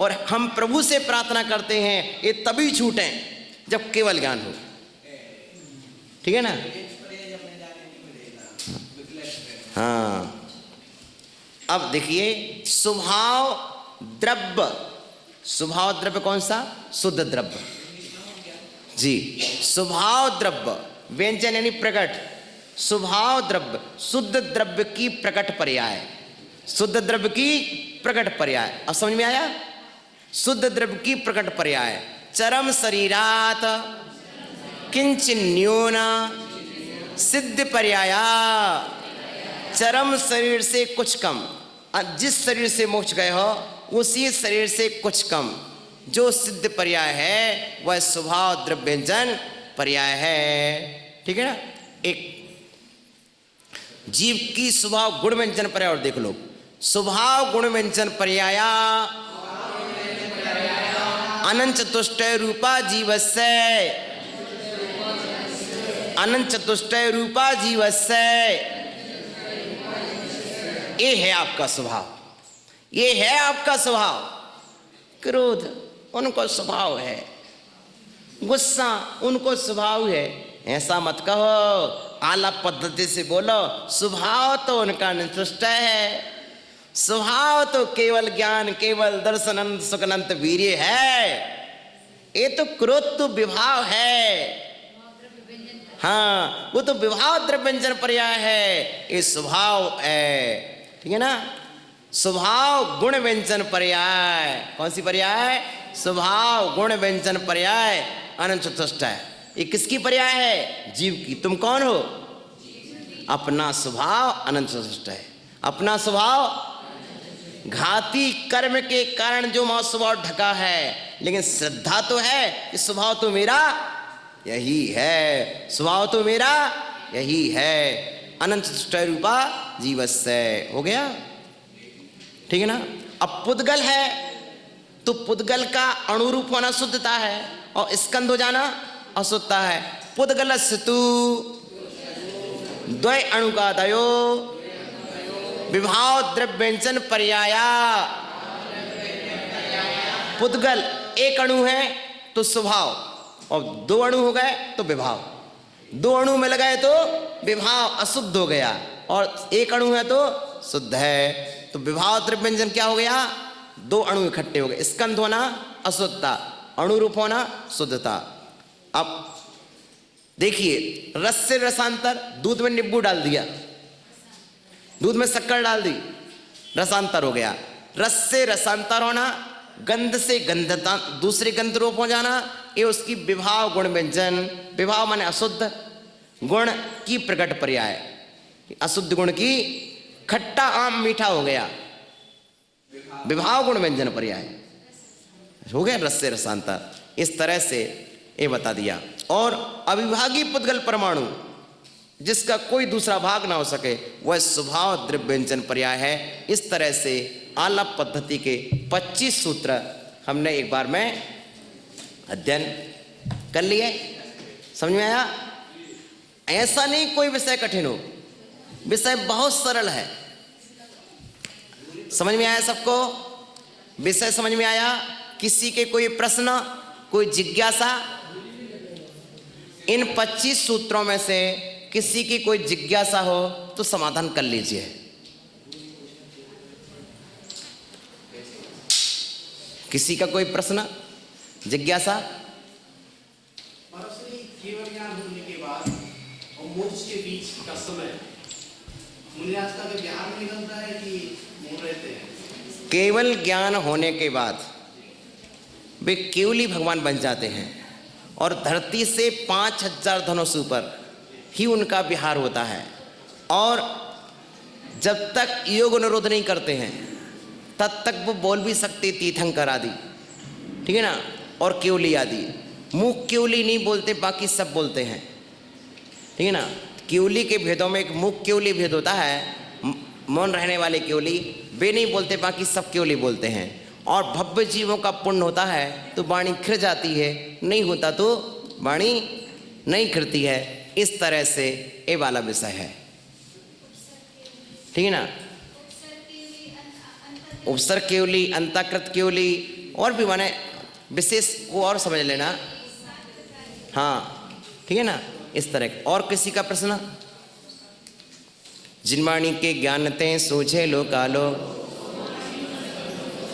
और हम प्रभु से प्रार्थना करते हैं ये तभी छूटें जब केवल ज्ञान हो। ठीक है ना? हाँ, अब देखिए स्वभाव द्रव्य, स्वभाव द्रव्य कौन सा? शुद्ध द्रव्य जी। स्वभाव द्रव्य व्यंजन यानी प्रकट, स्वभाव द्रव्य शुद्ध द्रव्य की प्रकट पर्याय, शुद्ध द्रव्य की प्रकट पर्याय। अब समझ में आया? शुद्ध द्रव्य की प्रकट पर्याय। चरम शरीरात किंचिन न्यून सिद्ध पर्याया, चरम शरीर से कुछ कम, जिस शरीर से मोक्ष गए हो उसी शरीर से कुछ कम जो सिद्ध पर्याय है वह स्वभाव द्रव्य व्यंजन पर्याय है। ठीक है ना? एक जीव की स्वभाव गुण व्यंजन पर्याय और देख लो। स्वभाव गुण व्यंजन पर्याया अनंत चतुष्टय रूपा जीवस्य, अनंत चतुष्टय रूपा जीवस्य, ये है आपका स्वभाव, ये है आपका स्वभाव। क्रोध उनको स्वभाव है, गुस्सा उनको स्वभाव है। ऐसा मत कहो, आलाप पद्धति से बोलो। स्वभाव तो उनका निष्ठा है, स्वभाव तो केवल ज्ञान, केवल दर्शन, अनंत सुख, अनंत वीर्य है। ये तो क्रोध तो विभाव है, हाँ वो तो विभाव द्रव्य व्यंजन पर्याय है, ये स्वभाव है। ठीक है ना? स्वभाव गुण व्यंजन पर्याय, कौन सी पर्याय? स्वभाव गुण व्यंजन पर्याय अनंत चतुष्टय। ये किसकी पर्याय है? जीव की। तुम कौन हो? अपना स्वभाव अनंत चतुष्टय। अपना स्वभाव घाती कर्म के कारण जो मां स्वभाव ढका है, लेकिन श्रद्धा तो है कि स्वभाव तो मेरा यही है, स्वभाव तो मेरा यही है। अनंत चतुष्टय रूपा जीवस्य हो गया। ठीक है ना? अब पुद्गल है तो पुद्गल का अणुरूप होना शुद्धता है और स्कंद हो जाना अशुद्धता है। पुद्गलस्तु द्वय अणुकादयो विभाव द्रव्य व्यंजन पर्याया। पुद्गल एक अणु है तो स्वभाव, और दो अणु हो गए तो विभाव। दो अणु में लगाए तो विभाव अशुद्ध हो गया, और एक अणु है तो शुद्ध है। तो विभाव द्रव्य व्यंजन क्या हो गया? दो अणु इकट्ठे हो गए। स्कंद होना अशुद्धता, अणुरूप होना शुद्धता। अब देखिए, रस से रसांतर, दूध में नींबू डाल दिया, दूध में शक्कर डाल दी, रसांतर हो गया। रस से रसांतर होना, गंध से गंधता, दूसरे गंध रूप हो जाना, ये उसकी विभाव गुण व्यंजन। विभाव माने अशुद्ध, गुण की प्रकट पर्याय। अशुद्ध गुण की खट्टा आम मीठा हो गया, विभाव गुण व्यंजन पर्याय हो गया। रस से रसांतर, इस तरह से ये बता दिया। और अविभागी पुद्गल परमाणु जिसका कोई दूसरा भाग ना हो सके वह स्वभाव द्रव्य व्यंजन पर्याय है। इस तरह से आलाप पद्धति के 25 सूत्र हमने एक बार में अध्ययन कर लिए। समझ में आया? ऐसा नहीं कोई विषय कठिन हो, विषय बहुत सरल है। समझ में आया सबको? विषय समझ में आया? किसी के कोई प्रश्न, कोई जिज्ञासा? इन 25 सूत्रों में से किसी की कोई जिज्ञासा हो तो समाधान कर लीजिए। किसी का कोई प्रश्न, जिज्ञासा? केवल ज्ञान होने के बाद और मोक्ष के बीच का समय मुनिराज का तो ज्ञान निकलता है कि मूल रहते हैं? केवल ज्ञान होने के बाद वे केवली भगवान बन जाते हैं, और धरती से 5000 धनुष ऊपर ही उनका विहार होता है। और जब तक योग निरोध नहीं करते हैं तब तक वो बोल भी सकते तीर्थंकर आदि, ठीक है ना, और केवली आदि। मुख केवली नहीं बोलते, बाकी सब बोलते हैं, ठीक है ना। केवली के भेदों में एक मुख केवली भेद होता है, मौन रहने वाले केवली, वे नहीं बोलते, बाकी सब केवली बोलते हैं। और भव्य जीवों का पुण्य होता है तो वाणी खिर जाती है, नहीं होता तो वाणी नहीं खिरती है। इस तरह से ये वाला विषय है, ठीक है ना। उपसर्ग केवली, अंतःकृत केवली, और भी माने विशेष को और समझ लेना। हाँ ठीक है ना, इस तरह। और किसी का प्रश्न? जिनवाणी के ज्ञान ते सूझे लो कालो,